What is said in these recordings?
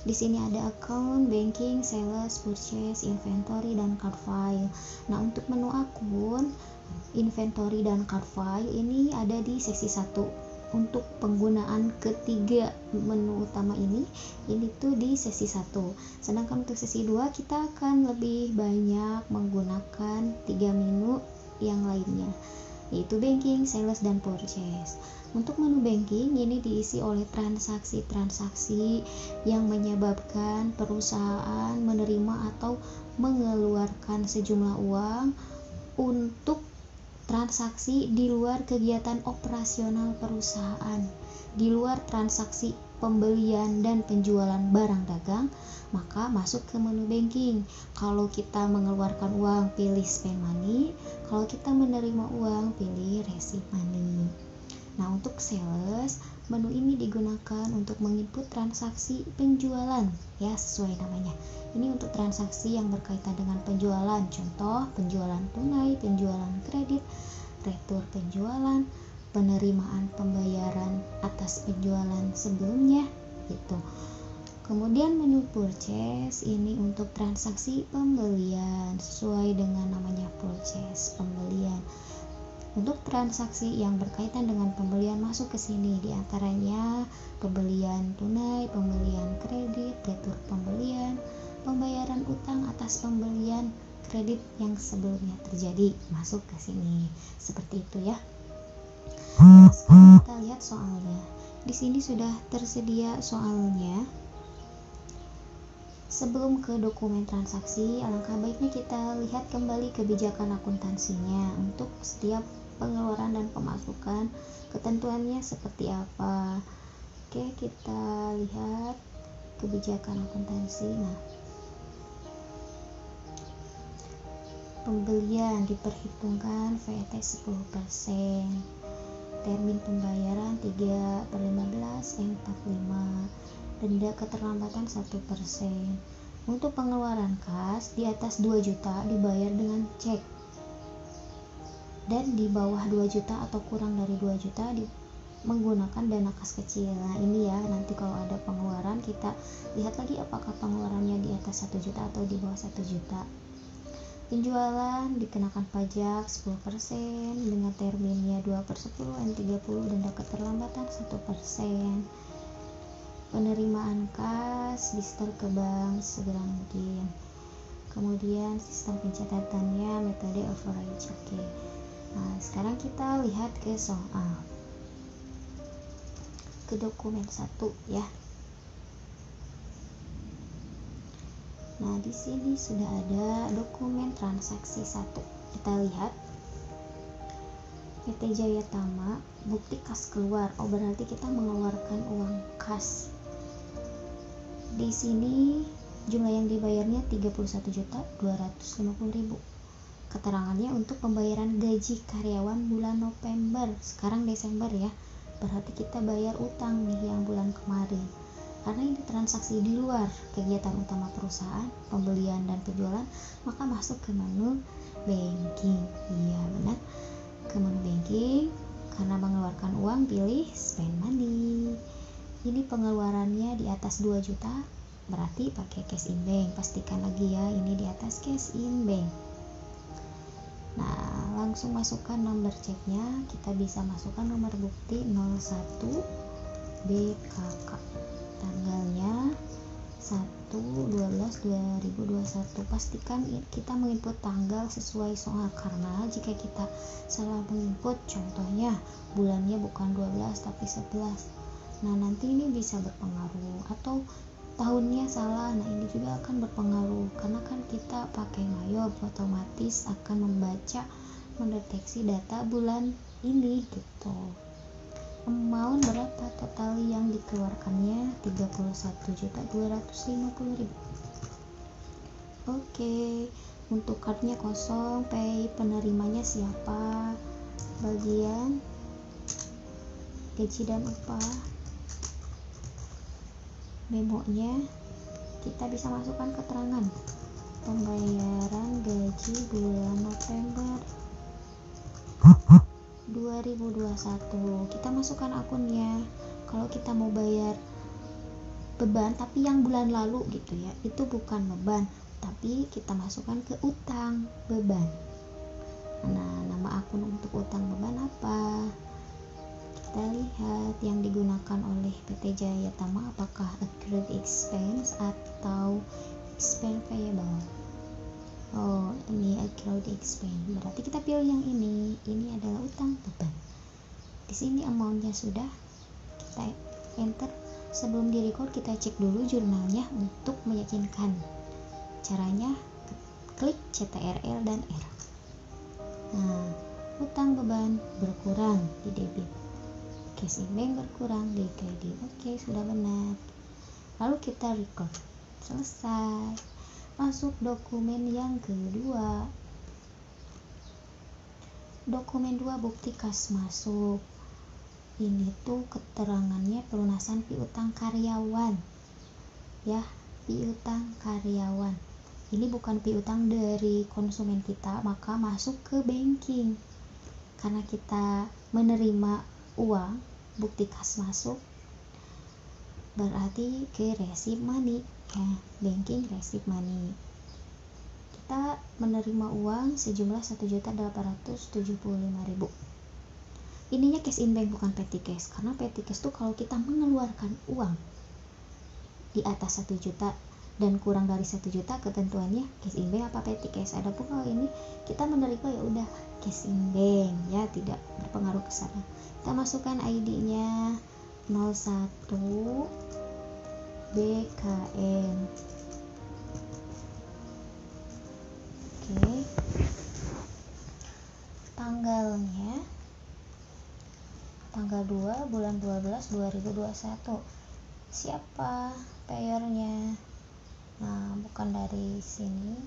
Di sini ada account, banking, sales, purchase, inventory, dan card file. Nah, untuk menu akun, inventory, dan card file ini ada di sesi 1. Untuk penggunaan ketiga menu utama ini tuh di sesi 1. Sedangkan untuk sesi 2 kita akan lebih banyak menggunakan 3 menu yang lainnya, yaitu banking, sales, dan purchase. Untuk menu banking ini diisi oleh transaksi-transaksi yang menyebabkan perusahaan menerima atau mengeluarkan sejumlah uang untuk transaksi di luar kegiatan operasional perusahaan. Di luar transaksi pembelian dan penjualan barang dagang, maka masuk ke menu banking. Kalau kita mengeluarkan uang, pilih spend money. Kalau kita menerima uang, pilih receive money. Nah, untuk sales, menu ini digunakan untuk menginput transaksi penjualan, ya sesuai namanya. Ini untuk transaksi yang berkaitan dengan penjualan, contoh penjualan tunai, penjualan kredit, retur penjualan, penerimaan pembayaran atas penjualan sebelumnya, gitu. Kemudian menu purchase ini untuk transaksi pembelian, sesuai dengan namanya purchase, pembelian. Untuk transaksi yang berkaitan dengan pembelian masuk ke sini, diantaranya pembelian tunai, pembelian kredit, retur pembelian, pembayaran utang atas pembelian kredit yang sebelumnya terjadi, masuk ke sini. Seperti itu ya. Nah, sekarang kita lihat soalnya. Di sini sudah tersedia soalnya. Sebelum ke dokumen transaksi, alangkah baiknya kita lihat kembali kebijakan akuntansinya untuk setiap pengeluaran dan pemasukan, ketentuannya seperti apa. Oke, kita lihat kebijakan akuntansi. Nah, pembelian diperhitungkan VAT 10%, termin pembayaran 3/15 M45, denda keterlambatan 1%. Untuk pengeluaran kas di atas 2 juta dibayar dengan cek, dan di bawah 2 juta atau kurang dari 2 juta menggunakan dana kas kecil. Nah, ini ya, nanti kalau ada pengeluaran kita lihat lagi apakah pengeluarannya di atas 1 juta atau di bawah 1 juta. Penjualan dikenakan pajak 10% dengan terminnya 2/10 M30, denda keterlambatan 1%. Penerimaan kas disetor ke bank segera mungkin. Kemudian sistem pencatatannya metode average. Oke. Nah, sekarang kita lihat ke soal, ke dokumen 1 ya. Nah, di sini sudah ada dokumen transaksi 1. Kita lihat PT Jaya Tama, bukti kas keluar. Oh, berarti kita mengeluarkan uang kas. Di sini jumlah yang dibayarnya 31.250.000. Keterangannya untuk pembayaran gaji karyawan bulan November, sekarang Desember ya. Berarti kita bayar utang nih yang bulan kemarin. Karena ini transaksi di luar kegiatan utama perusahaan, pembelian dan penjualan, maka masuk ke menu banking. Iya, benar. Ke menu banking, karena mengeluarkan uang pilih spend money. Ini pengeluarannya di atas 2 juta, berarti pakai cash in bank. Pastikan lagi ya, ini di atas cash in bank. Nah, langsung masukkan nomor ceknya. Kita bisa masukkan nomor bukti 01 BKK. Tanggalnya 1/12/2021. Pastikan kita menginput tanggal sesuai soal, karena jika kita salah menginput, contohnya bulannya bukan 12 tapi 11, nah nanti ini bisa berpengaruh. Atau tahunnya salah, nah ini juga akan berpengaruh, karena kan kita pakai ngayob, otomatis akan membaca, mendeteksi data bulan ini gitu. Amount berapa total yang dikeluarkannya? 31.250.000. Oke, untuk cardnya kosong, pay, penerimanya siapa, bagian gaji dan upah. Memonya kita bisa masukkan keterangan pembayaran gaji bulan November 2021. Kita masukkan akunnya. Kalau kita mau bayar beban tapi yang bulan lalu gitu ya, itu bukan beban tapi kita masukkan ke utang beban. Nah, nama akun untuk utang beban apa? Kita lihat yang digunakan oleh PT Jaya Tama apakah accrued expense atau expense payable. Oh, ini accrued expense, berarti kita pilih yang ini adalah utang beban. Di sini amountnya sudah kita enter. Sebelum di record kita cek dulu jurnalnya untuk meyakinkan. Caranya klik CTRL dan R. Nah, utang beban berkurang di debit, cash in bank berkurang di kredit. Oke, sudah benar. Lalu kita record. Selesai. Masuk dokumen yang kedua. Dokumen 2 bukti kas masuk. Ini tuh keterangannya pelunasan piutang karyawan. Ya, piutang karyawan. Ini bukan piutang dari konsumen kita, maka masuk ke banking. Karena kita menerima uang, bukti kas masuk, berarti ke receive money. Ya, banking receive money. Kita menerima uang sejumlah 1.875.000. Ininya cash in bank bukan petty cash, karena petty cash tuh kalau kita mengeluarkan uang di atas 1 juta dan kurang dari 1 juta, ketentuannya cash in bank apa petty cash. Adapun kalau ini kita menerima ya udah cash in bank, ya tidak berpengaruh ke sana. Kita masukkan ID-nya 01 BKN. Oke. Tanggalnya tanggal 2 bulan 12 2021. Siapa payernya? Nah, bukan dari sini.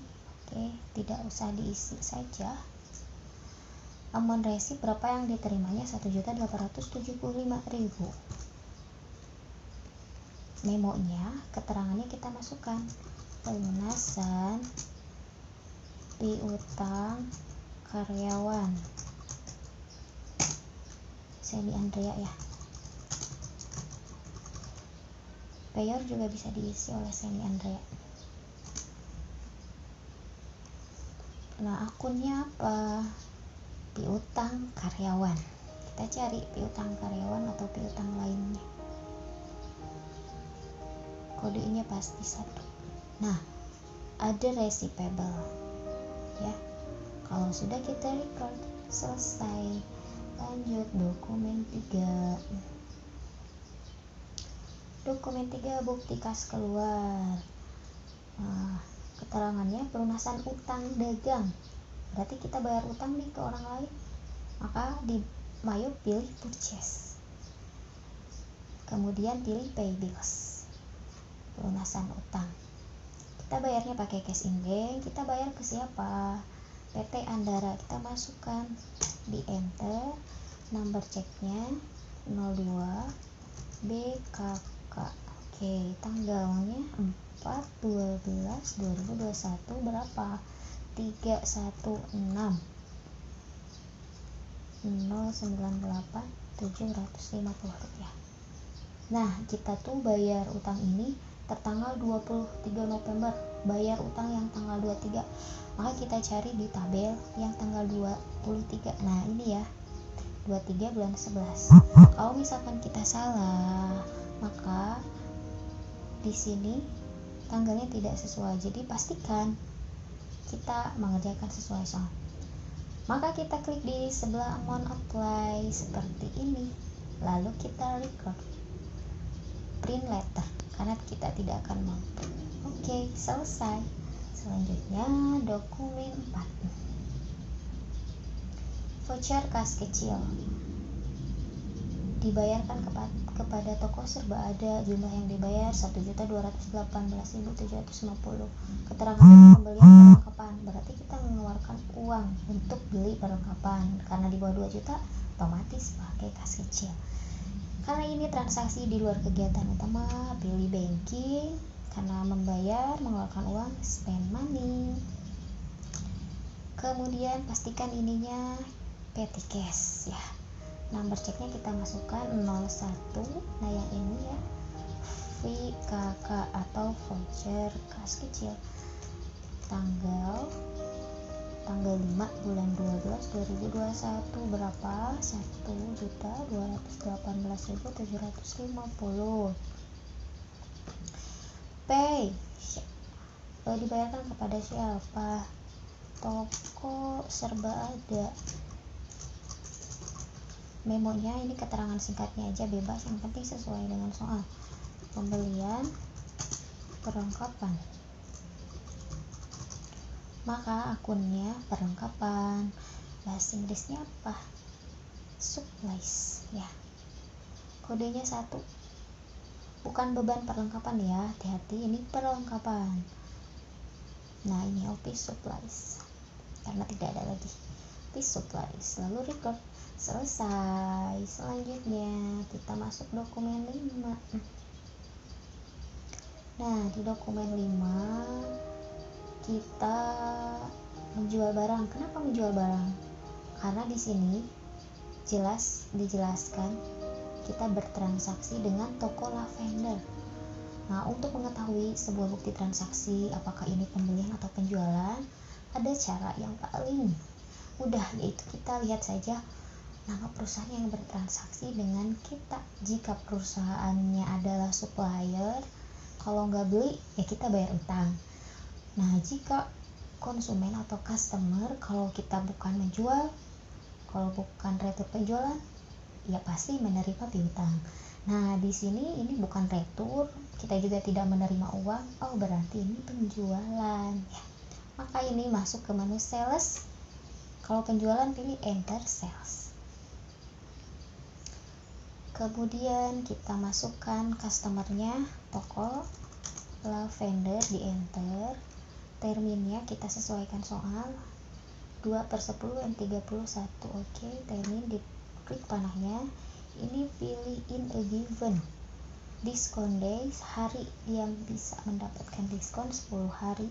Oke, tidak usah diisi saja. Amount receipt berapa yang diterimanya? 1.875.000. Memonya, keterangannya kita masukkan. Pelunasan piutang karyawan Seni Andrea ya. Payer juga bisa diisi oleh Seni Andrea. Nah, akunnya apa? Piutang karyawan. Kita cari piutang karyawan atau piutang lainnya. Kodenya pasti 1. Nah, ada receivable. Ya. Kalau sudah kita record, selesai. Lanjut dokumen 3. Dokumen 3 bukti kas keluar. Nah, keterangannya pelunasan utang dagang. Berarti kita bayar utang nih ke orang lain. Maka di Mayo pilih purchase. Kemudian pilih pay bills. Pelunasan utang. Kita bayarnya pakai cash in bank. Kita bayar ke siapa? PT Andara. Kita masukkan di enter. Nomor ceknya 02 BKK. Oke, tanggalnya 4/12/2021 berapa? 316.098.750 rupiah. Nah, kita tuh bayar utang ini tertanggal 23 November, bayar utang yang tanggal 23. Maka kita cari di tabel yang tanggal 23. Nah, ini ya. 23 bulan 11. Kalau misalkan kita salah, maka di sini tanggalnya tidak sesuai. Jadi pastikan kita mengerjakan sesuai soal. Maka kita klik di sebelah amount apply seperti ini. Lalu kita record. Print letter karena kita tidak akan mampu. Oke, selesai. Selanjutnya dokumen 4. Voucher kas kecil dibayarkan kepada toko serba ada. Jumlah yang dibayar 1.218.750. Keterangan pembelian perlengkapan, berarti kita mengeluarkan uang untuk beli perlengkapan. Karena di bawah 2 juta otomatis pakai kas kecil. Karena ini transaksi di luar kegiatan utama, pilih banking. Karena membayar mengeluarkan uang, spend money. Kemudian pastikan ininya petty cash ya. Nomor ceknya kita masukkan 01. Nah, yang ini ya. VKK atau voucher kas kecil tanggal 5 bulan 12 2021 berapa? 1.218.750. Pay dibayarkan kepada siapa? Toko serba ada. Memonya ini keterangan singkatnya aja, bebas, yang penting sesuai dengan soal. Pembelian perlengkapan, maka akunnya perlengkapan. Bahasa Inggrisnya apa? Supplies ya. Kodenya 1. Bukan beban perlengkapan ya, hati-hati, ini perlengkapan. Nah, ini office supplies karena tidak ada lagi office supplies. Lalu record. Selesai. Selanjutnya kita masuk dokumen 5. Nah, di dokumen 5 kita menjual barang. Kenapa menjual barang? Karena di sini jelas dijelaskan kita bertransaksi dengan toko lavender. Nah, untuk mengetahui sebuah bukti transaksi apakah ini pembelian atau penjualan, ada cara yang paling mudah, yaitu kita lihat saja nama perusahaan yang bertransaksi dengan kita. Jika perusahaannya adalah supplier, kalau nggak beli ya kita bayar utang. Nah, jika konsumen atau customer, kalau kita bukan menjual, kalau bukan retur penjualan, ya pasti menerima piutang. Nah, di sini ini bukan retur, kita juga tidak menerima uang. Oh, berarti ini penjualan ya. Maka ini masuk ke menu sales. Kalau penjualan pilih enter sales. Kemudian kita masukkan customernya, toko lavender, di enter. Terminnya kita sesuaikan soal 2/10 and 31. Oke, termin diklik panahnya. Ini pilih in a given discount days, hari yang bisa mendapatkan diskon 10 hari.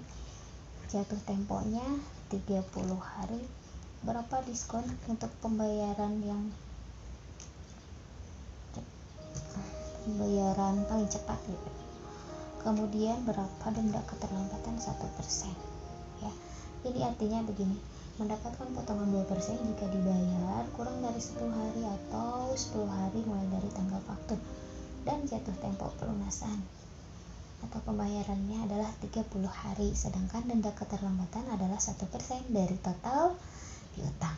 Jatuh temponya 30 hari. Berapa diskon untuk pembayaran paling cepat gitu. Kemudian berapa denda keterlambatan 1% ya. Ini artinya begini, mendapatkan potongan 2% jika dibayar kurang dari 10 hari atau 10 hari mulai dari tanggal faktur, dan jatuh tempo pelunasan atau pembayarannya adalah 30 hari, sedangkan denda keterlambatan adalah 1% dari total piutang.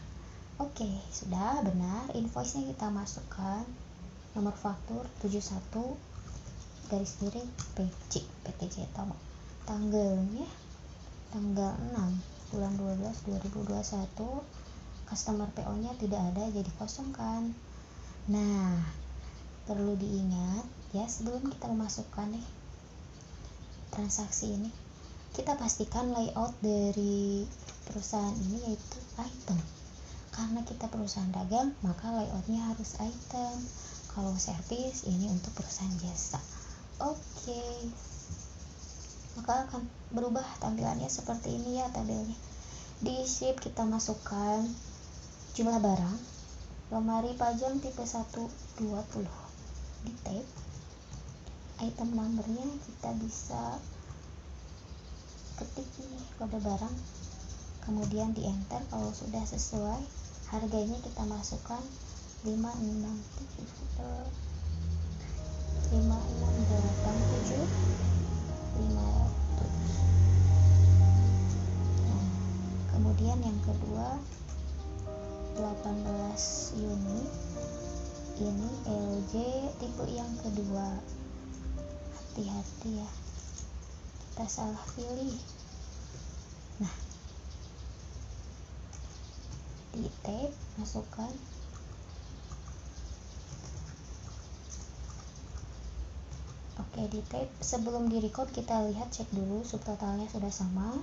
Oke, sudah benar. Invoice-nya kita masukkan, nomor faktur 71 garis miring PTJ Tomo, tanggalnya tanggal 6 bulan 12 2021. Customer PO nya tidak ada, jadi kosong kan. Nah, perlu diingat ya, sebelum kita memasukkan transaksi ini, kita pastikan layout dari perusahaan ini yaitu item. Karena kita perusahaan dagang, maka layoutnya harus item. Kalau service, ini untuk perusahaan jasa. Oke, maka akan berubah tampilannya seperti ini ya tabelnya. Di sheet kita masukkan jumlah barang, lemari pajang tipe 120. Di tab item numbernya kita bisa ketik ini kode barang, kemudian di enter. Kalau sudah sesuai, harganya kita masukkan 5687 500. Nah, kemudian yang kedua 18 unit, ini LJ tipe yang kedua. Hati-hati ya, kita salah pilih. Nah, di tab masukkan di tab. Sebelum di record kita lihat, cek dulu subtotalnya sudah sama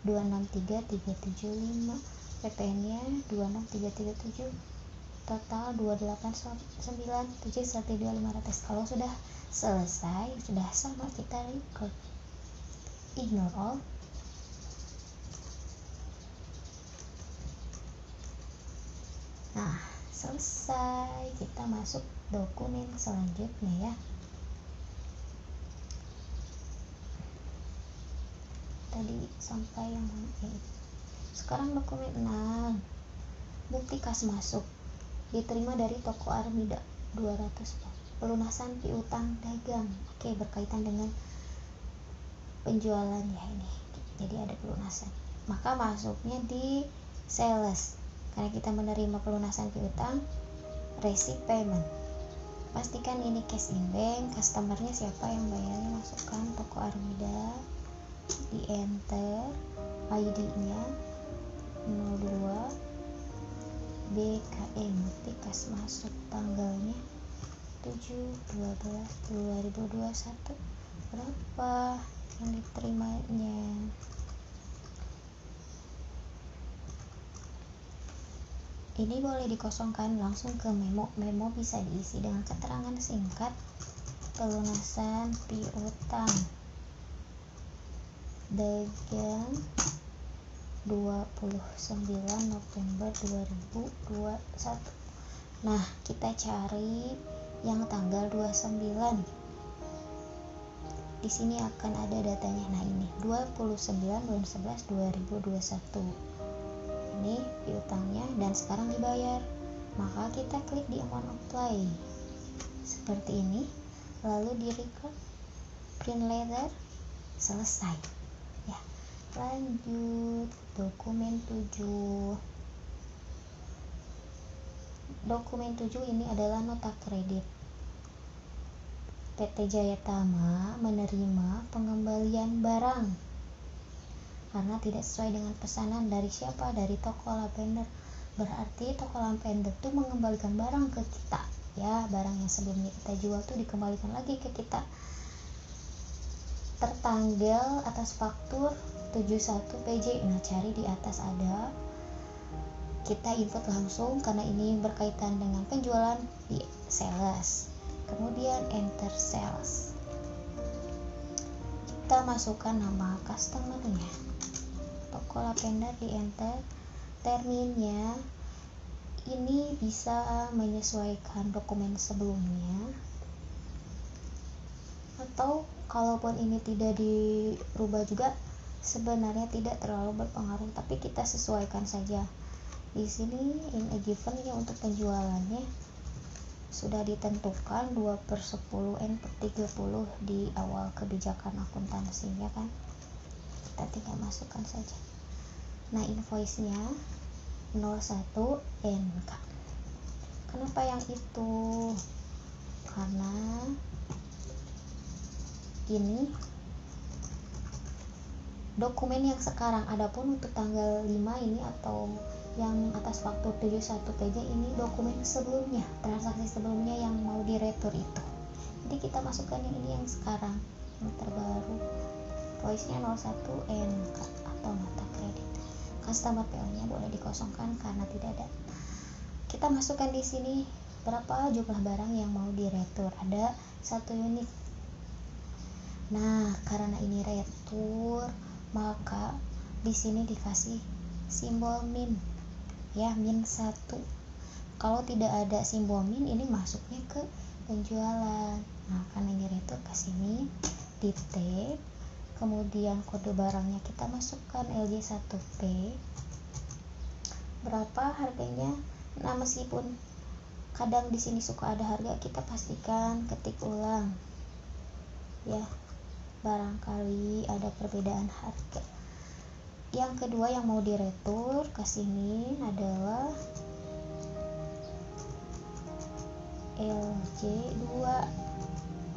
263375, PPN nya 26337, total 2899712.500. Kalau sudah selesai, sudah sama, kita record. Ignore all. Nah, selesai. Kita masuk dokumen selanjutnya ya. tadi sampai yang mana sekarang dokumen 6, bukti kas masuk diterima dari toko Armida 200 pelunasan piutang dagang. Oke, berkaitan dengan penjualan ya ini, jadi ada pelunasan, maka masuknya di sales karena kita menerima pelunasan piutang. Receipt payment, pastikan ini cash in bank. Customernya siapa yang bayarnya, masukkan toko Armida, di enter, ID nya 02 BKM, bukti kas masuk, tanggalnya 7/12/2021, berapa yang diterimanya. Ini boleh dikosongkan langsung ke memo. Memo bisa diisi dengan keterangan singkat pelunasan piutang dagang 29 November 2021. Nah, kita cari yang tanggal 29. Di sini akan ada datanya. Nah, ini 29/11/2021. Ini piutangnya dan sekarang dibayar. Maka kita klik di amount apply seperti ini, lalu di record, print letter, selesai ya. Lanjut dokumen 7. Dokumen 7 ini adalah nota kredit. PT Jaya Tama menerima pengembalian barang karena tidak sesuai dengan pesanan dari siapa? Dari toko Lavender. Berarti toko Lavender tuh mengembalikan barang ke kita ya. Barang yang sebelumnya kita jual tuh dikembalikan lagi ke kita tertanggal atas faktur 71 PJ. Nah, cari di atas ada, kita input langsung karena ini berkaitan dengan penjualan di sales. Kemudian enter sales, kita masukkan nama customernya, toko Lavender, di enter. Terminnya ini bisa menyesuaikan dokumen sebelumnya, atau kalaupun ini tidak dirubah juga sebenarnya tidak terlalu berpengaruh, tapi kita sesuaikan saja. Di sini in a given ini untuk penjualannya sudah ditentukan 2/10 N/30 di awal kebijakan akuntansinya kan, kita tinggal masukkan saja. Nah, invoice-nya 01 NK. Kenapa yang itu? Karena ini dokumen yang sekarang, adapun untuk tanggal 5 ini atau yang atas faktur 71 PJ ini dokumen sebelumnya, transaksi sebelumnya yang mau diretur itu. Jadi kita masukkan yang ini yang sekarang, yang terbaru. Voice-nya 01 NK atau nota kredit. Customer PO-nya boleh dikosongkan karena tidak ada. Kita masukkan di sini berapa jumlah barang yang mau diretur. Ada 1 unit. Nah, karena ini retur, maka di sini dikasih simbol min ya, min 1. Kalau tidak ada simbol min, ini masuknya ke penjualan. Nah, karena ini retur, kasih min, di tab, kemudian kode barangnya kita masukkan LJ1P. Berapa harganya? Nah, meskipun kadang di sini suka ada harga, kita pastikan ketik ulang ya, barangkali ada perbedaan harga. Yang kedua yang mau diretur, kasih min adalah LJ2,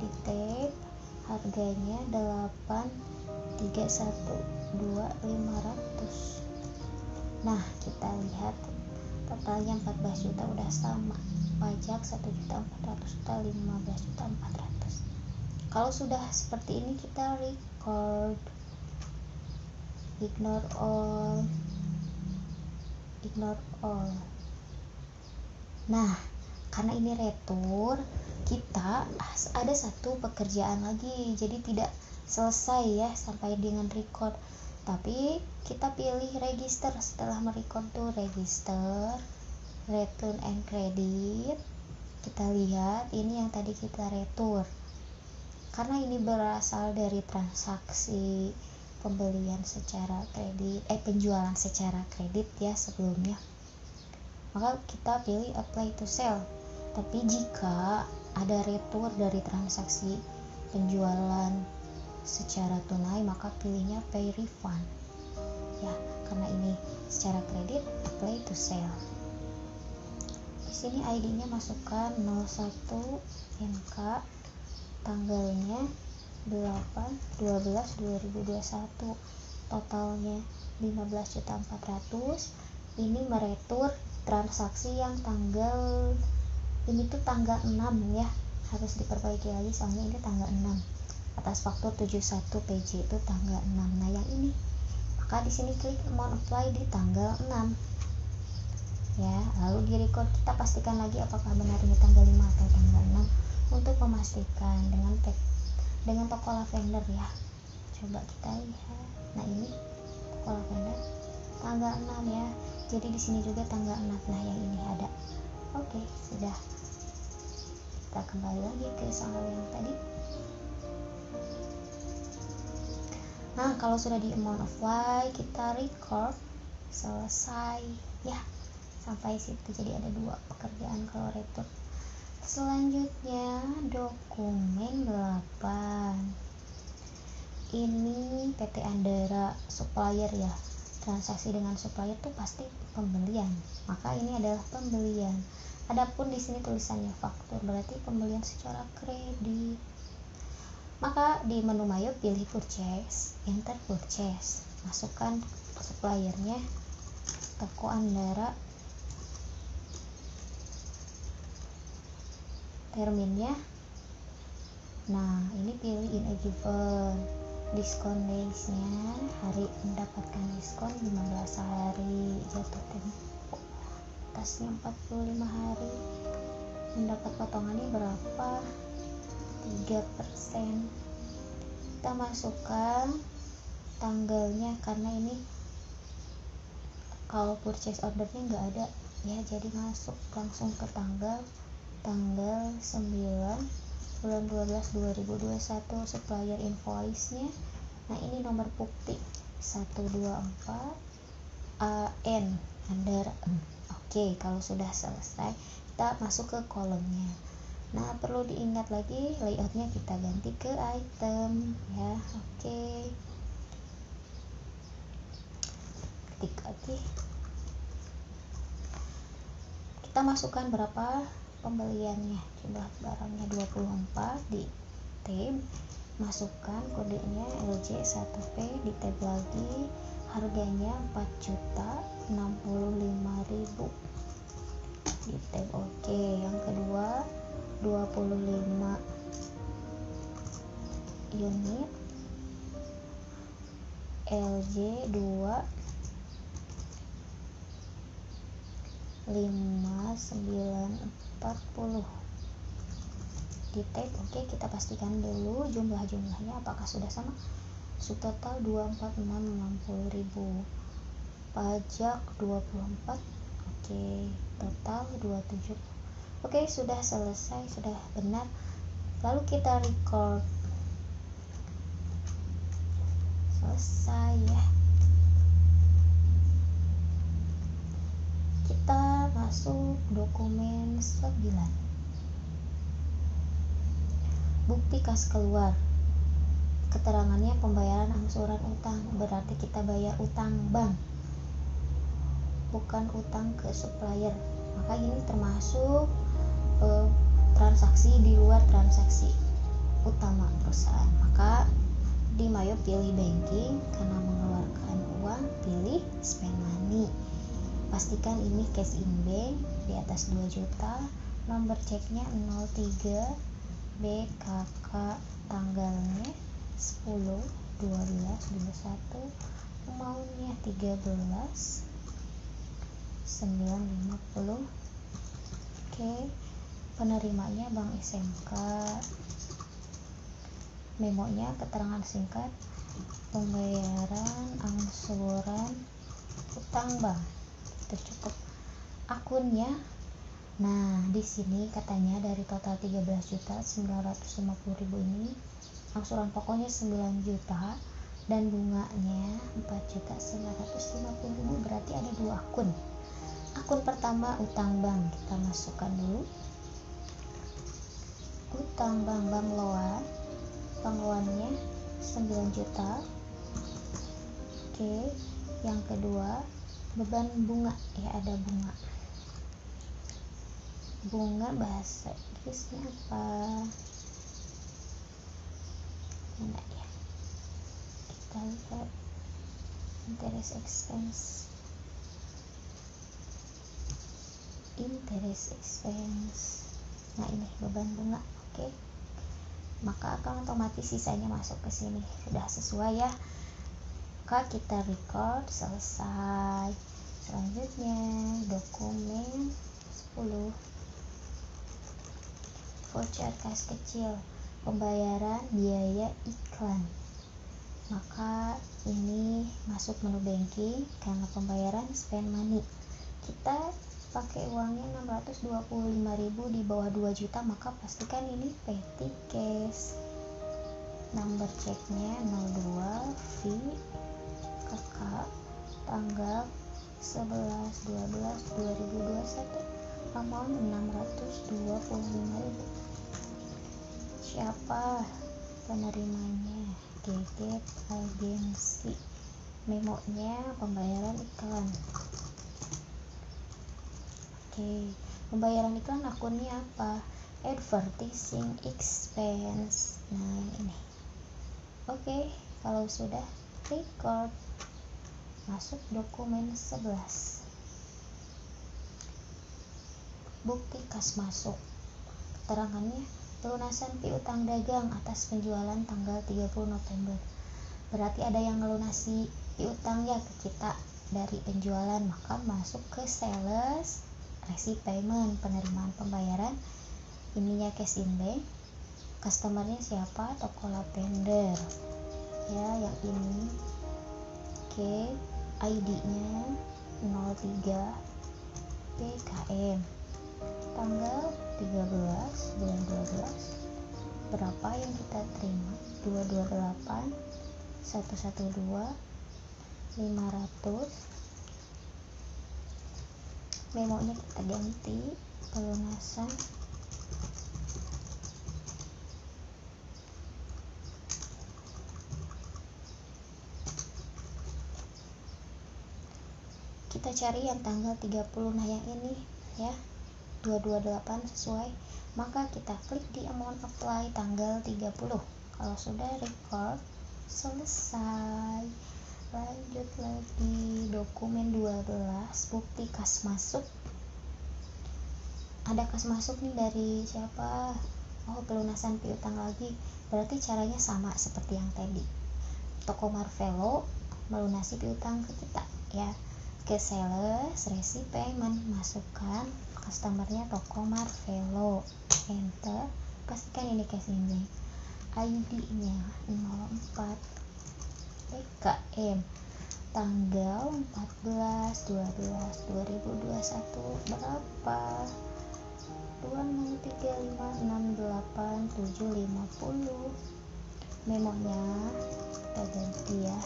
di tab, harganya 8312500. Nah, kita lihat totalnya 14 juta, udah sama. Pajak 1.400.000, 15.400.000. Kalau sudah seperti ini kita record, ignore all. Nah, karena ini retur, kita ada satu pekerjaan lagi, jadi tidak selesai ya sampai dengan record, tapi kita pilih register. Setelah merecord tuh register, return and credit, kita lihat ini yang tadi kita retur. Karena ini berasal dari transaksi penjualan secara kredit ya sebelumnya, maka kita pilih apply to sell. Tapi jika ada retur dari transaksi penjualan secara tunai, maka pilihnya pay refund ya, karena ini secara kredit apply to sell. Di sini ID-nya masukkan 01 NK, tanggalnya 8/12/2021, totalnya 15.400.000. Ini meretur transaksi yang tanggal ini tuh tanggal 6 ya, harus diperbaiki lagi soalnya ini tanggal 6 atas faktur 71 PJ itu tanggal 6. Nah yang ini, maka di sini klik amount apply di tanggal 6 ya, lalu di record kita pastikan lagi apakah benar ini tanggal 5 atau tanggal 6 untuk memastikan dengan toko lavender ya. Coba kita lihat. Nah ini toko lavender tanggal 6 ya. Jadi di sini juga tanggal 6. Nah yang ini ada. Oke, sudah. Kita kembali lagi ke soal yang tadi. Nah, kalau sudah di amount apply, kita record selesai ya. Sampai situ. Jadi ada 2 pekerjaan kalau retur. Selanjutnya dokumen 8. Ini PT Andara supplier ya. Transaksi dengan supplier tuh pasti pembelian. Maka ini adalah pembelian. Adapun di sini tulisannya faktur, berarti pembelian secara kredit. Maka di menu Mayo pilih purchase, enter purchase. Masukkan suppliernya toko Andara. Terminnya. Nah, ini pilih in a given. Diskon days-nya, hari mendapatkan diskon 15 hari, jatuh tempo atasnya 45 hari. Mendapat potongannya berapa? 3%. Kita masukkan tanggalnya, karena ini kalau purchase ordernya nggak ada ya, jadi masuk langsung ke tanggal 9/12/2021 supplier invoice-nya. Nah ini nomor bukti 124 AN Andara. Oke, kalau sudah selesai kita masuk ke kolomnya. Nah perlu diingat lagi, layoutnya kita ganti ke item ya. Oke, ketik lagi, kita masukkan berapa pembeliannya, jumlah barangnya 24 di tab, masukkan kodenya LJ1P di tab lagi, harganya 4.065.000 di tab. Oke, yang kedua 25 unit LJ2 5940 di tab. Oke, kita pastikan dulu jumlah-jumlahnya apakah sudah sama. Subtotal 24.660.000, pajak 24. Oke, total 27. Oke, sudah selesai, sudah benar. Lalu kita record. Selesai ya. Kita masuk dokumen 9. Bukti kas keluar. Keterangannya pembayaran angsuran utang, berarti kita bayar utang bank, bukan utang ke supplier. Maka ini termasuk transaksi di luar transaksi utama perusahaan. Maka di Mayo pilih banking, karena mengeluarkan uang pilih spend money. Pastikan ini cash in bank di atas 2 juta, nomor ceknya 03 BKK, tanggalnya 10/12/21, amountnya 13.950. Oke, penerimanya Bank SMK. Memonya keterangan singkat pembayaran angsuran utang bank. Itu cukup. Akunnya, nah di sini katanya dari total 13.950.000 ini angsuran pokoknya 9 juta, dan bunganya 4.950.000, berarti ada 2 akun. Akun pertama utang bank, kita masukkan dulu utang bank loan, bank loannya 9 juta. Oke, yang kedua beban bunga, ya ada bunga bahasa Inggrisnya apa, mana ya, kita lihat interest expense. Nah ini beban bunga. Oke, maka akan otomatis sisanya masuk ke sini. Sudah sesuai ya, maka kita record selesai. Selanjutnya dokumen 10, voucher kas kecil, pembayaran biaya iklan. Maka ini masuk menu banking karena pembayaran spend money. Kita pakai uangnya 625.000 di bawah 2 juta, maka pastikan ini petty cash. Number checknya 02 V KK tanggal 11/12/2021, amount 625.000. Siapa penerimanya? GG Agensi. Memonya pembayaran iklan. Oke, pembayaran iklan akunnya apa? Advertising expense. Nah ini. Oke, kalau sudah record, masuk dokumen 11, bukti kas masuk. Keterangannya pelunasan piutang dagang atas penjualan tanggal 30 November. Berarti ada yang melunasi piutang ya ke kita dari penjualan, maka masuk ke sales receipt payment, penerimaan pembayaran. Ininya cash in bank. Customernya siapa? Toko lavender ya, yang ini. Oke, ID-nya 03 PKM, tanggal 13 bulan 12. Berapa yang kita terima? 228 112 500. Memonya kita ganti pelunasan kita cari yang tanggal 30. Nah yang ini ya 228 sesuai, maka kita klik di amount apply tanggal 30. Kalau sudah record selesai, lanjut lagi dokumen 12, bukti kas masuk. Ada kas masuk nih dari siapa? Oh, pelunasan piutang lagi. Berarti caranya sama seperti yang tadi. Toko Marvelo melunasi piutang ke kita ya. Ke sales receipt payment, masukkan customernya Toko Marvelo, enter, pastikan ini cash in bank. ID-nya 04 PKM, tanggal 14/12/2021, berapa? 203568750. Memonya kita ganti ya,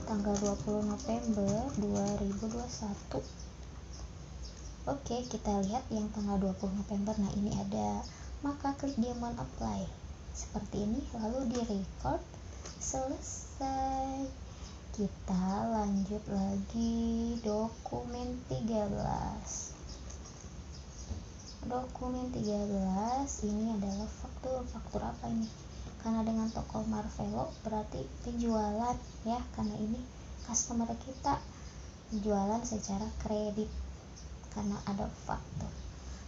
tanggal 20 November 2021. Oke, kita lihat yang tanggal 20 November. Nah ini ada, maka klik di amount apply seperti ini, lalu di record selesai. Kita lanjut lagi dokumen 13. Dokumen 13 ini adalah faktur apa ini? Karena dengan Toko Marvelo berarti penjualan ya, karena ini customer kita penjualan secara kredit karena ada faktur.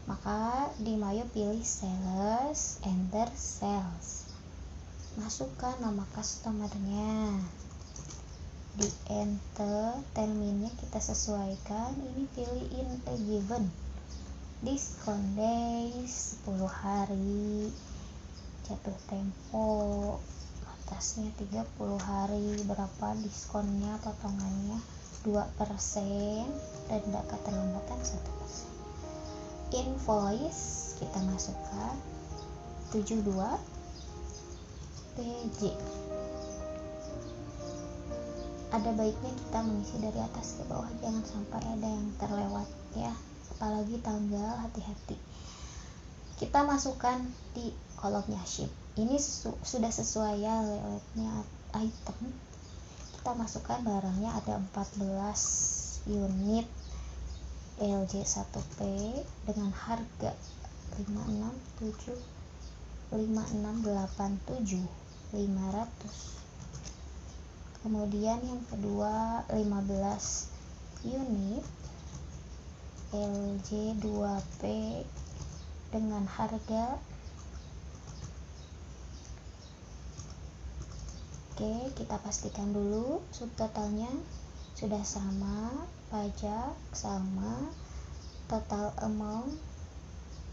Maka di Mayo pilih sales, enter sales, masukkan nama customernya, di enter, terminnya kita sesuaikan. Ini pilih in a given, diskon days 10 hari, jatuh tempo atasnya 30 hari, berapa diskonnya, potongannya 2%, denda keterlambatan 1%. Invoice kita masukkan 72 PJ. Ada baiknya kita mengisi dari atas ke bawah, jangan sampai ada yang terlewat ya, apalagi tanggal, hati-hati. Kita masukkan di kolomnya sheet. Ini sudah sesuai ya layoutnya item. Kita masukkan barangnya, ada 14 unit LJ 1P dengan harga 5687 500. Kemudian yang kedua 15 unit LJ 2P dengan harga, oke, kita pastikan dulu subtotalnya sudah sama, pajak sama, total amount.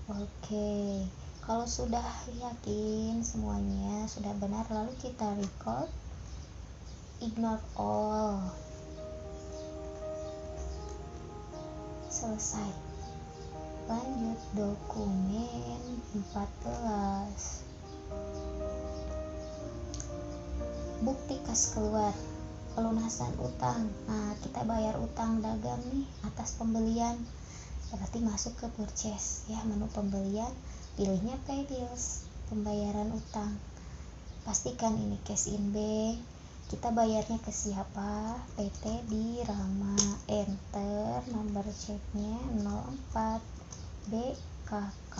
Oke, kalau sudah yakin semuanya sudah benar, lalu kita record, ignore all, selesai. Lanjut dokumen 14, bukti kas keluar, pelunasan utang. Nah, kita bayar utang dagang nih atas pembelian, berarti masuk ke purchase ya, menu pembelian, pilihnya pay bills, pembayaran utang. Pastikan ini cash in bank. Kita bayarnya ke siapa? PT di Rama. Enter nomor ceknya 04 BKK,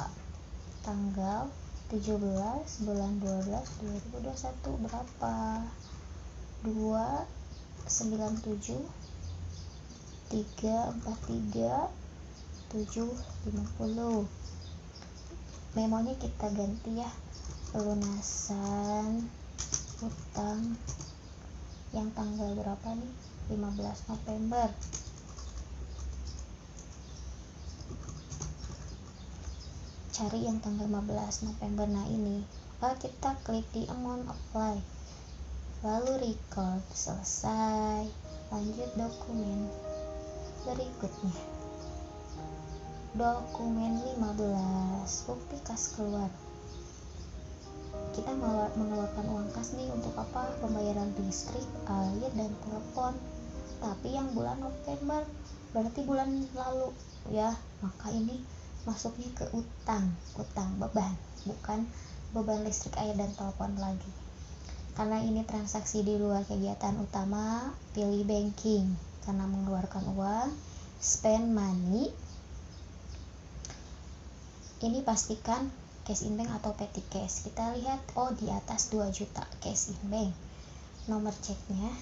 tanggal 17 bulan 12 2021 berapa? 297 343 750. Memonya kita ganti ya, pelunasan utang yang tanggal berapa nih? 15 November. Cari yang tanggal 15 November. Nah ini, lalu kita klik di amount apply, lalu record, selesai. Lanjut dokumen berikutnya, dokumen 15, bukti kas keluar. Kita mengeluarkan uang kas nih untuk apa? Pembayaran listrik, air, dan telepon. Tapi yang bulan November, berarti bulan lalu ya, maka ini masuknya ke utang beban, bukan beban listrik, air, dan telepon lagi. Karena ini transaksi di luar kegiatan utama, pilih banking karena mengeluarkan uang, spend money. Ini pastikan cash in bank atau petty cash. Kita lihat, oh di atas 2 juta cash in bank. Nomor ceknya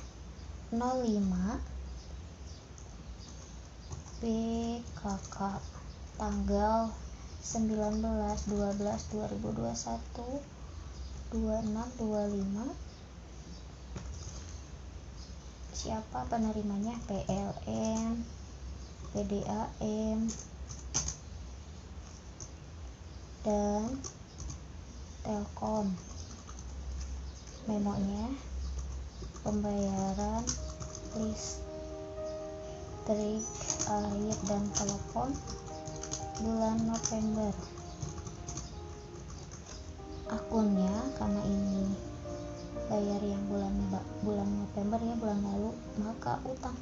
05 BKK, tanggal 19/12/2021 2625. Siapa penerimanya? PLN, PDAM, dan Telkom. Memonya, pembayaran listrik, air, dan telepon bulan November. Akunnya, karena ini bayar yang bulan November ya, bulan lalu, maka utang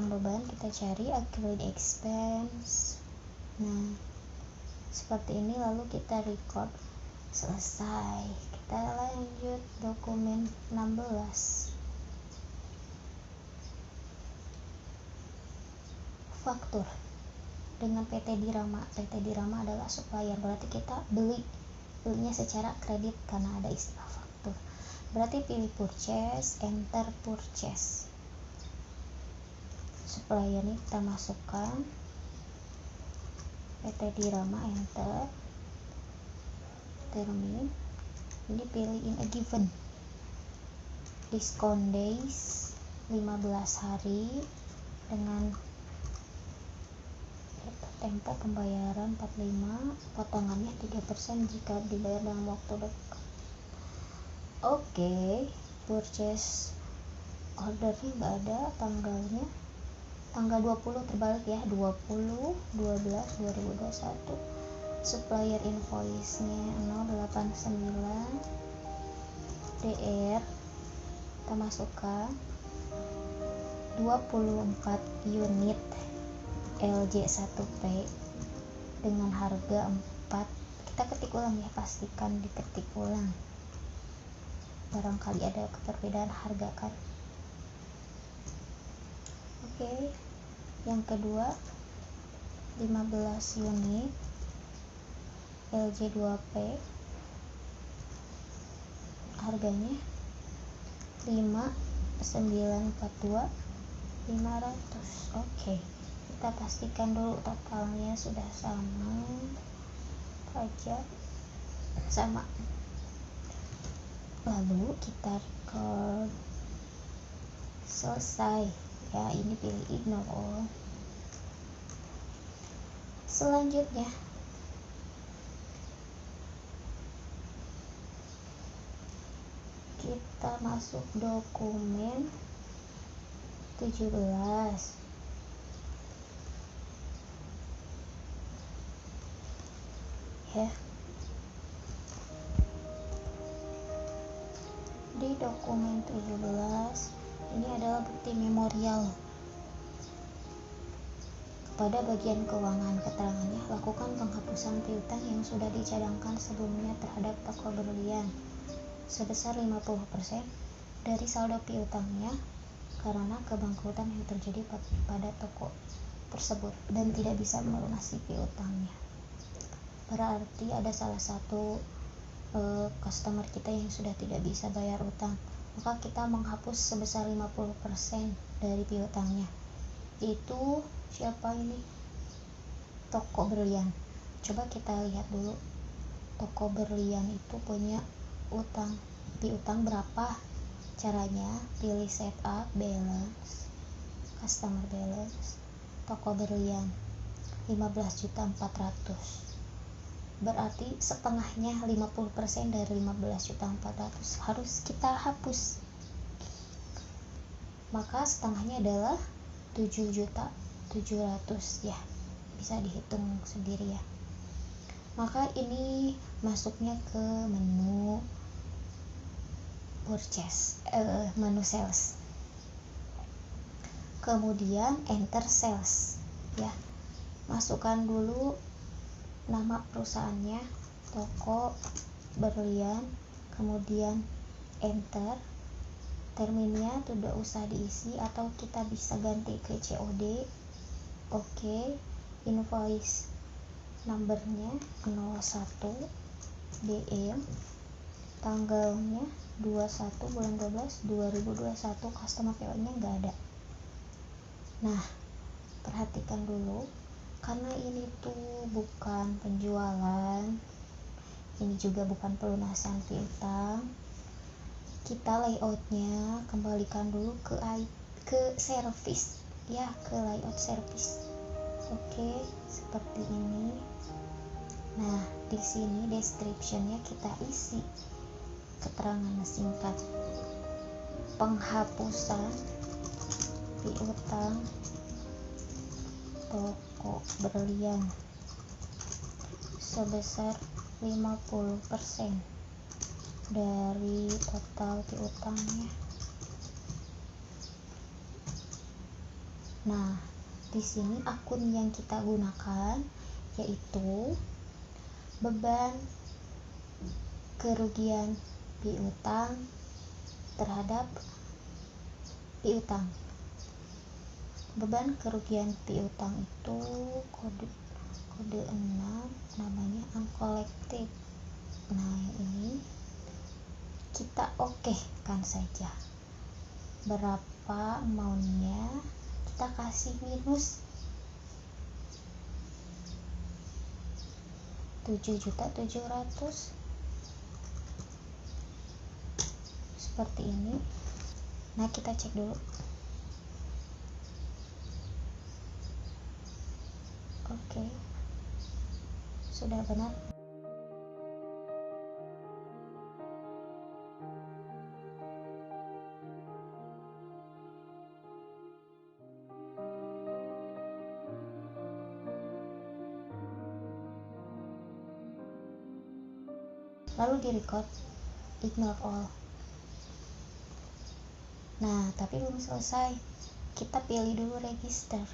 beban kita cari accrued expense. Nah, seperti ini, lalu kita record, selesai. Kita lanjut dokumen 16, faktur dengan PT Dirama. PT Dirama adalah supplier, berarti kita belinya secara kredit karena ada istilah faktur. Berarti pilih purchase, enter purchase. Supplier ini kita masukkan PT Dirama, enter. Termin ini pilih in a given, discount days 15 hari dengan tempo pembayaran 45, potongannya 3% jika dibayar dalam waktu dekat. Oke, purchase ordernya nggak ada tanggalnya, tanggal 20 terbalik ya, 20/12/2021 supplier invoice-nya 089 DR, kita masukkan 24 unit LJ 1P dengan harga 4. Kita ketik ulang ya, pastikan diketik ulang, barangkali ada perbedaan harga kan. Oke, yang kedua 15 unit LJ 2P, harganya 5942 500. Oke, kita pastikan dulu totalnya sudah sama, pajak sama, lalu kita record selesai ya. Ini pilih ignore all. Selanjutnya kita masuk dokumen 17. Ya, di dokumen 17 ini adalah bukti memorial kepada bagian keuangan. Keterangannya, lakukan penghapusan piutang yang sudah dicadangkan sebelumnya terhadap toko berlian sebesar 50% dari saldo piutangnya karena kebangkrutan yang terjadi pada toko tersebut dan tidak bisa melunasi piutangnya. Berarti ada salah satu customer kita yang sudah tidak bisa bayar utang, maka kita menghapus sebesar 50% dari piutangnya. Itu siapa ini? Toko berlian. Coba kita lihat dulu, toko berlian itu punya utang, piutang berapa. Caranya pilih setup balance, customer balance, toko berlian 15.400.000. Berarti setengahnya 50% dari 15.400.000 harus kita hapus. Maka setengahnya adalah 7.700.000 ya. Bisa dihitung sendiri ya. Maka ini masuknya ke menu purchase, menu sales. Kemudian enter sales ya. Masukkan dulu nama perusahaannya, toko berlian, kemudian enter. Terminnya tidak usah diisi atau kita bisa ganti ke COD. Oke, invoice numbernya 01 DM, tanggalnya 21 bulan 12 2021, customer PO nya nggak ada. Nah, perhatikan dulu, karena ini tuh bukan penjualan, ini juga bukan pelunasan piutang, kita layoutnya kembalikan dulu ke service ya, ke layout service. Oke, seperti ini. Nah, di sini descriptionnya kita isi keterangan singkat penghapusan piutang toko berlian sebesar 50% dari total piutangnya. Nah, di sini akun yang kita gunakan yaitu beban kerugian piutang terhadap piutang. Beban kerugian piutang itu kode 6 namanya uncollected. Nah, ini kita kan saja berapa amountnya, kita kasih minus 7.700.000 seperti ini. Nah, kita cek dulu. Oke, sudah benar. lalu di record ignore all. Nah, tapi belum selesai, kita pilih dulu register,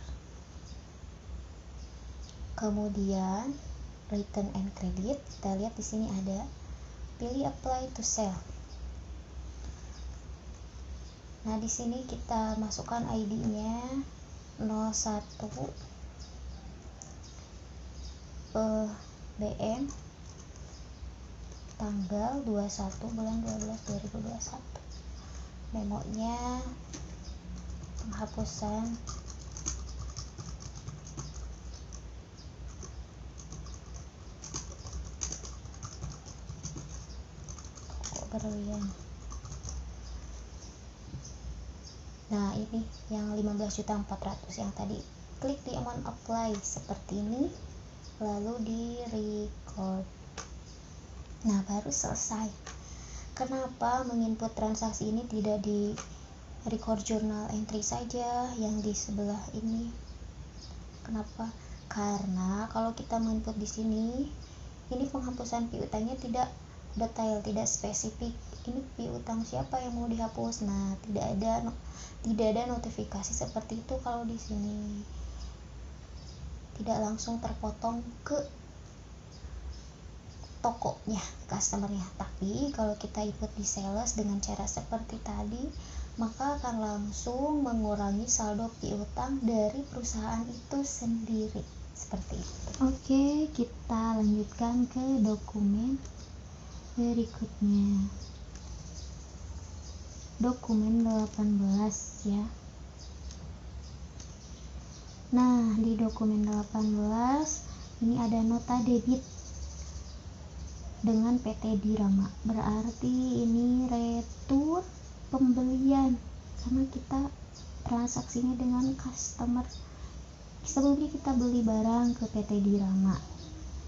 kemudian return and credit. Kita lihat di sini ada pilih apply to sell. Nah, di sini kita masukkan ID-nya 01 BM tanggal 21 bulan 12 2021. Memonya penghapusan toko berlian. Nah, ini yang 15.400.000 yang tadi. Klik di amount apply seperti ini, lalu di record. Nah, baru selesai. Kenapa menginput transaksi ini tidak di record journal entry saja yang di sebelah ini? Kenapa? Karena kalau kita menginput di sini, ini penghapusan piutangnya tidak detail, tidak spesifik. Ini piutang siapa yang mau dihapus? Nah, tidak ada notifikasi seperti itu kalau di sini. Tidak langsung terpotong ke tokonya, customernya. Tapi kalau kita ikut di sales dengan cara seperti tadi, maka akan langsung mengurangi saldo piutang dari perusahaan itu sendiri. Seperti itu. Oke, kita lanjutkan ke dokumen berikutnya. Dokumen 18 ya. Nah, di dokumen 18 ini ada nota debit dengan PT Dirama. Berarti ini retur pembelian karena kita transaksinya dengan customer. Sebelumnya kita beli barang ke PT Dirama,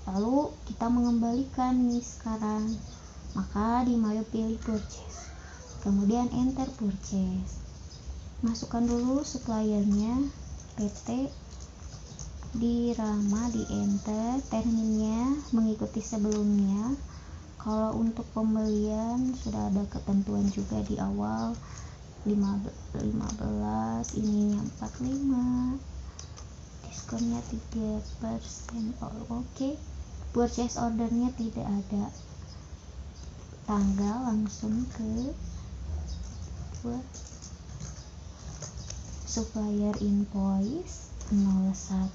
lalu kita mengembalikan nih sekarang. Maka di Mayo pilih purchase, kemudian enter purchase. Masukkan dulu suppliernya PT Dirama, di enter. Terminnya mengikuti sebelumnya. Kalau untuk pembelian sudah ada ketentuan juga di awal, 15, ininya 45, diskonnya 3%. Oke. Purchase ordernya tidak ada tanggal, langsung ke supplier invoice 01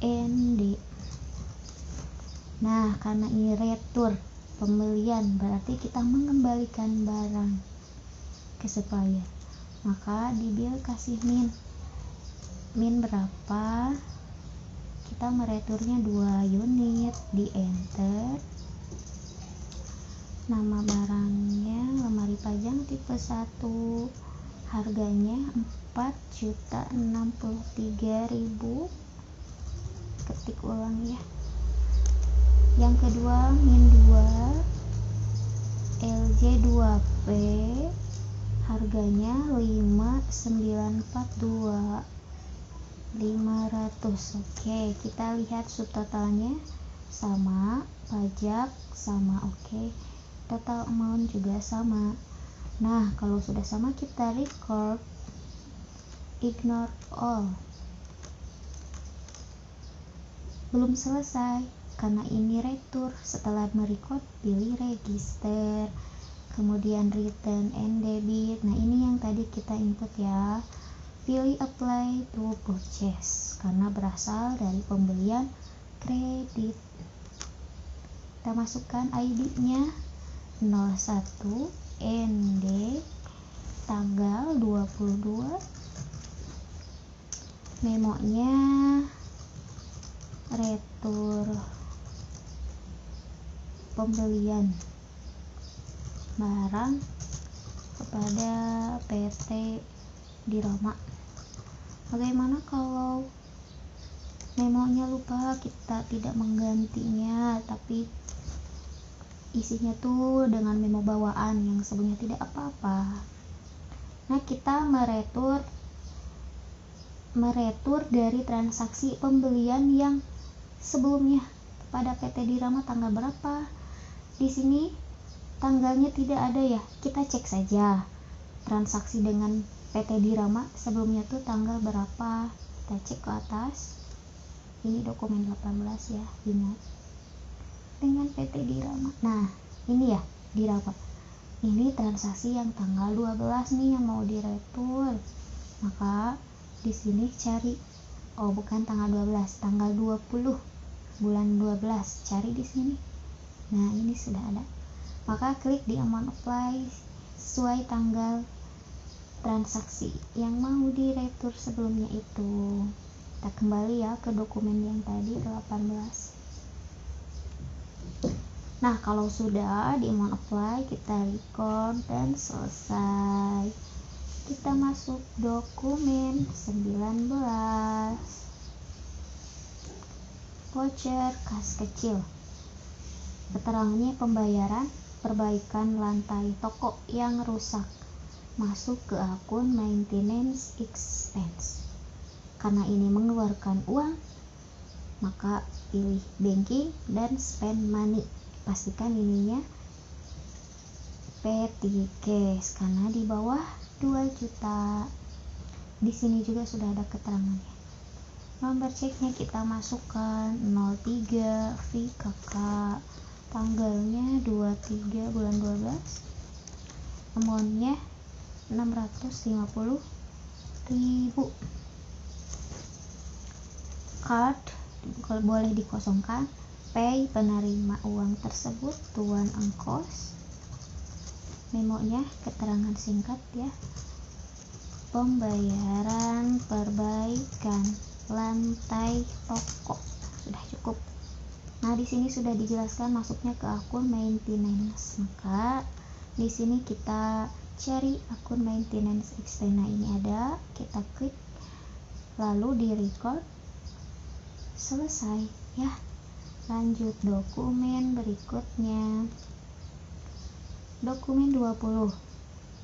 ND. Nah, karena ini retur pembelian, berarti kita mengembalikan barang ke supplier. Maka di bill kasih min berapa, kita mereturnya 2 unit, di enter. Nama barangnya lemari pajang tipe 1, harganya 4.063.000. Ketik ulang ya. Yang kedua min 2 LJ 2P, harganya 5.942.500. Oke, kita lihat subtotalnya sama, pajak sama. Oke, total amount juga sama. Nah, kalau sudah sama kita record, ignore all. Belum selesai karena ini retur. Setelah merecord, pilih register, kemudian return and debit. Nah, ini yang tadi kita input ya. Pilih apply to purchase karena berasal dari pembelian kredit. Kita masukkan ID-nya 01 ND tanggal 22. Memonya retur pembelian barang kepada PT Dirama. Bagaimana kalau memonya lupa, kita tidak menggantinya, tapi isinya tuh dengan memo bawaan yang sebelumnya tidak apa-apa. Nah, kita meretur dari transaksi pembelian yang sebelumnya. pada PT Dirama tanggal berapa. Di sini tanggalnya tidak ada ya, kita cek saja transaksi dengan PT Dirama sebelumnya tuh tanggal berapa, kita cek ke atas. Ini dokumen 18 ya, ingat, dengan PT Dirama. Nah ini ya Dirama, ini transaksi yang tanggal 12 nih yang mau diretur, maka di sini cari, oh bukan tanggal 12, tanggal 20 bulan 12, cari di sini. Nah ini sudah ada, maka klik di amount apply sesuai tanggal transaksi yang mau diretur sebelumnya itu. Kita kembali ya ke dokumen yang tadi 18. Nah kalau sudah di amount apply, kita record dan selesai. Kita masuk dokumen 19, voucher kas kecil. Keterangannya pembayaran perbaikan lantai toko yang rusak, masuk ke akun maintenance expense. Karena ini mengeluarkan uang, maka pilih banking dan spend money. Pastikan ininya petty cash karena di bawah 2 juta. Di sini juga sudah ada keterangannya. Nomor ceknya kita masukkan 03 VKK, tanggalnya 23 bulan 12, amountnya 650.000. Card boleh dikosongkan. Pay penerima uang tersebut tuan ongkos. Memonya keterangan singkat ya. Pembayaran perbaikan lantai toko sudah cukup. Nah di sini sudah dijelaskan masuknya ke akun maintenance, maka di sini kita cari akun maintenance expense. Nah ini ada, kita klik lalu di record, selesai ya. Lanjut dokumen berikutnya, dokumen 20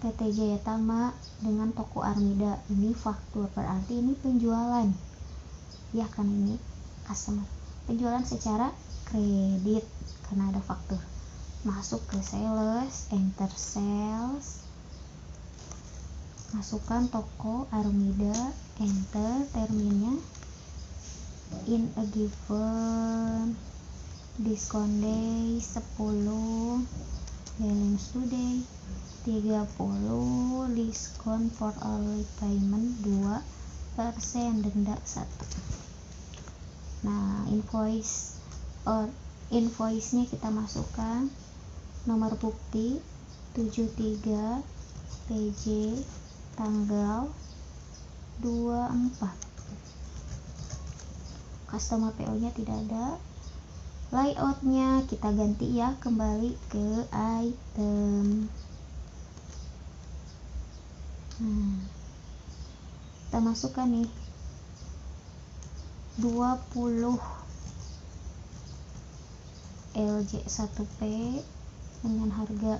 PT Jaya Tama dengan toko Armida. Ini faktur, berarti ini penjualan ya kan, ini customer, penjualan secara kredit karena ada faktur. Masuk ke sales, enter sales, masukkan toko Armida, enter terminnya. In a given discount day 10, balance today 30, diskon for early payment 2%, denda 1. Nah invoice-nya kita masukkan, nomor bukti 73 PJ tanggal 24. Customer PO nya tidak ada. Layoutnya kita ganti ya, kembali ke item. Kita masukkan nih 20 LJ 1P dengan harga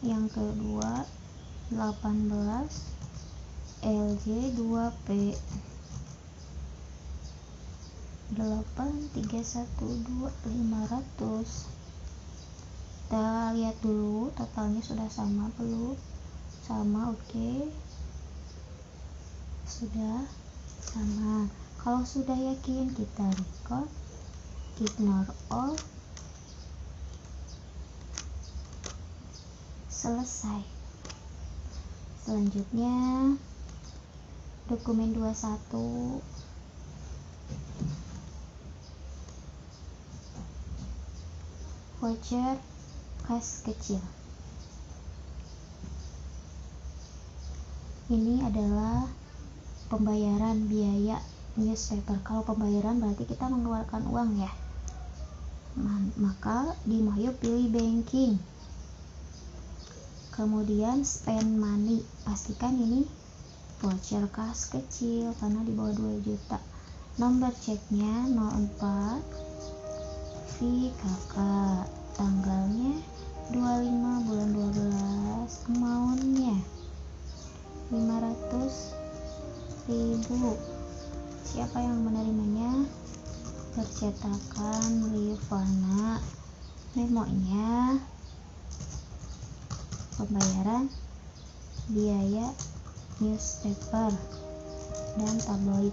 yang kedua 18 LJ 2P 8312500. Kita lihat dulu totalnya sudah sama belum. Sama, oke. Sudah sama. Kalau sudah yakin kita record, ignore all, selesai. Selanjutnya dokumen 21 voucher kas kecil. Ini adalah pembayaran biaya newspaper. Kalau pembayaran berarti kita mengeluarkan uang ya. Maka di Mahyo pilih banking. Kemudian spend money, pastikan ini voucher kas kecil karena di bawah 2 juta. Nomor ceknya 04 VKK, tanggalnya 25 bulan 12, amountnya 550.000. ribu. Siapa yang menerimanya? Percetakan Livana. Memonya, pembayaran biaya newspaper dan tabloid.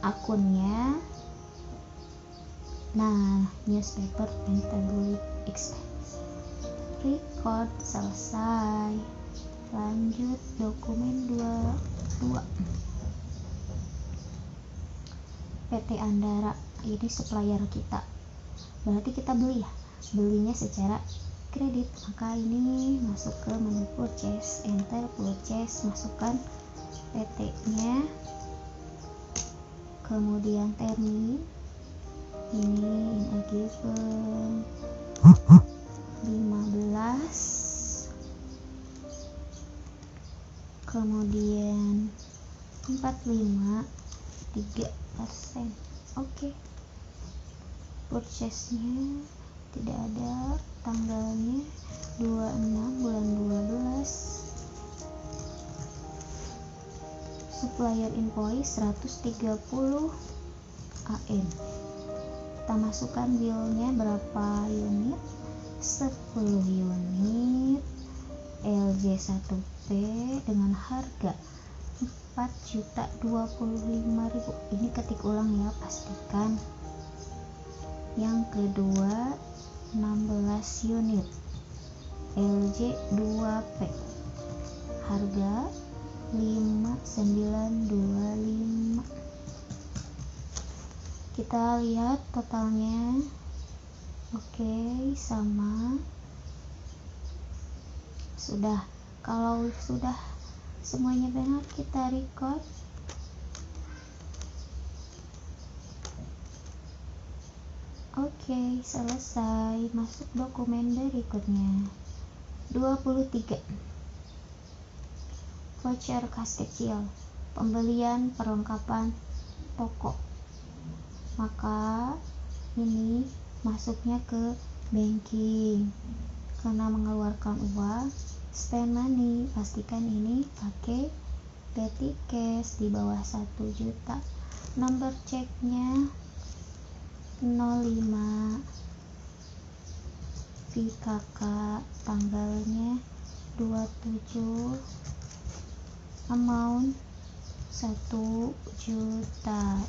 Akunnya, nah, newspaper and tabloid expense. Record selesai. Lanjut dokumen 22. PT Andara, ini supplier kita, berarti kita beli ya, belinya secara kredit, maka ini masuk ke menu purchase, enter purchase, masukkan PT nya, kemudian termin, ini in a given 15, kemudian 45, 3%. Oke. Purchase-nya tidak ada, tanggalnya 26 bulan 12. Supplier invoice 130 AM. Kita masukkan bill-nya berapa unit? 10 unit LJ 1P dengan harga 4.025.000. Ini ketik ulang ya, pastikan. Yang kedua 16 unit LJ 2P, harga 5.925. Kita lihat totalnya. Oke, sama. Sudah. Kalau sudah semuanya benar, kita record. Oke, selesai. Masuk dokumen berikutnya. 23. Voucher kas kecil, pembelian perlengkapan toko. Maka ini masuknya ke banking, karena mengeluarkan uang. Spend money, pastikan ini pakai petty cash di bawah 1 juta. Nomor ceknya 05. PKK, tanggalnya 27. Amount 1 juta.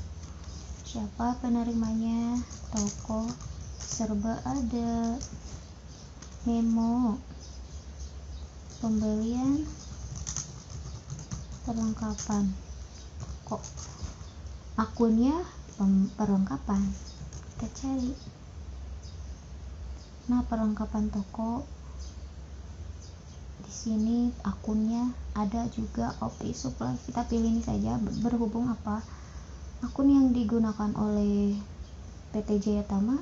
Siapa penerimanya? Toko serba ada. Memo, pembelian perlengkapan toko. Akunnya perlengkapan. Kita cari. Nah, perlengkapan toko di sini akunnya ada juga office supply. Kita pilih ini saja, berhubung apa akun yang digunakan oleh PT Jaya Tama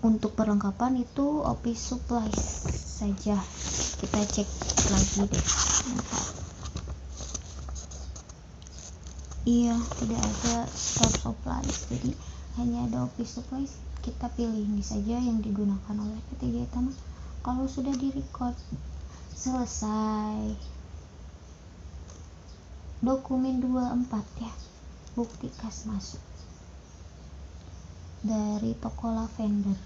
untuk perlengkapan itu office supply saja. Kita cek lagi deh. Iya, tidak ada store supplies, jadi hanya ada office supplies. Kita pilih ini saja yang digunakan oleh PT Jaya Tama. Kalau sudah di record, selesai. Dokumen 24 ya, bukti kas masuk dari toko lavender,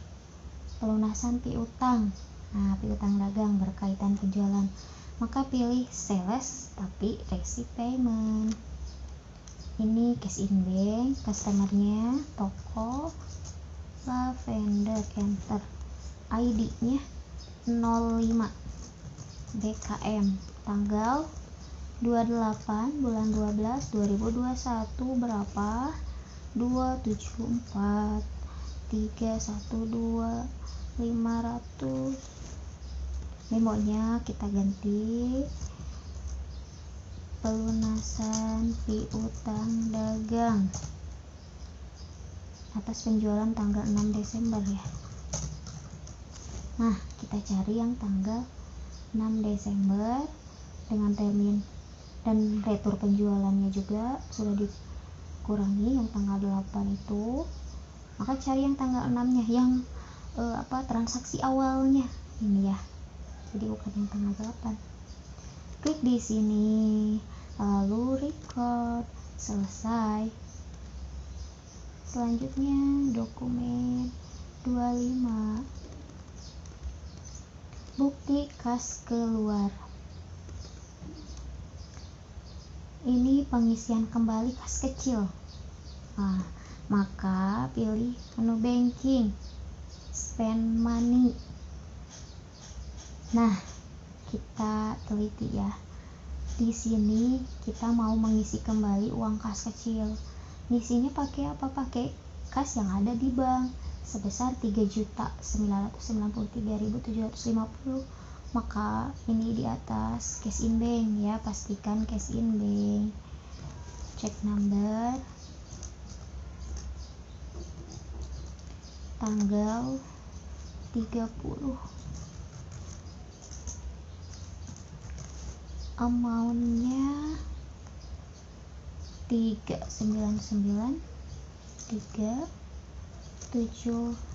pelunasan piutang. Nah, piutang dagang berkaitan penjualan, maka pilih sales tapi receipt payment. Ini cash in bank, customernya toko lavender, enter. ID-nya 05 BKM, tanggal 28 bulan 12 2021 berapa? 274 312 500. Memonya kita ganti pelunasan piutang dagang atas penjualan tanggal 6 Desember ya. Nah, kita cari yang tanggal 6 Desember dengan termin dan retur penjualannya juga sudah dikurangi yang tanggal 8 itu. Maka cari yang tanggal 6-nya, yang transaksi awalnya ini ya. Jadi bukan yang tanggal 8. Klik di sini, lalu record, selesai. Selanjutnya dokumen 25. Bukti kas keluar. Ini pengisian kembali kas kecil. Nah, maka pilih menu banking, spend money. Nah, kita teliti ya. Di sini kita mau mengisi kembali uang kas kecil. Ngisinya pakai apa? Pakai kas yang ada di bank sebesar 3.993.750. Maka ini di atas cash in bank ya, pastikan cash in bank. Cek number, tanggal 30, amountnya 399 375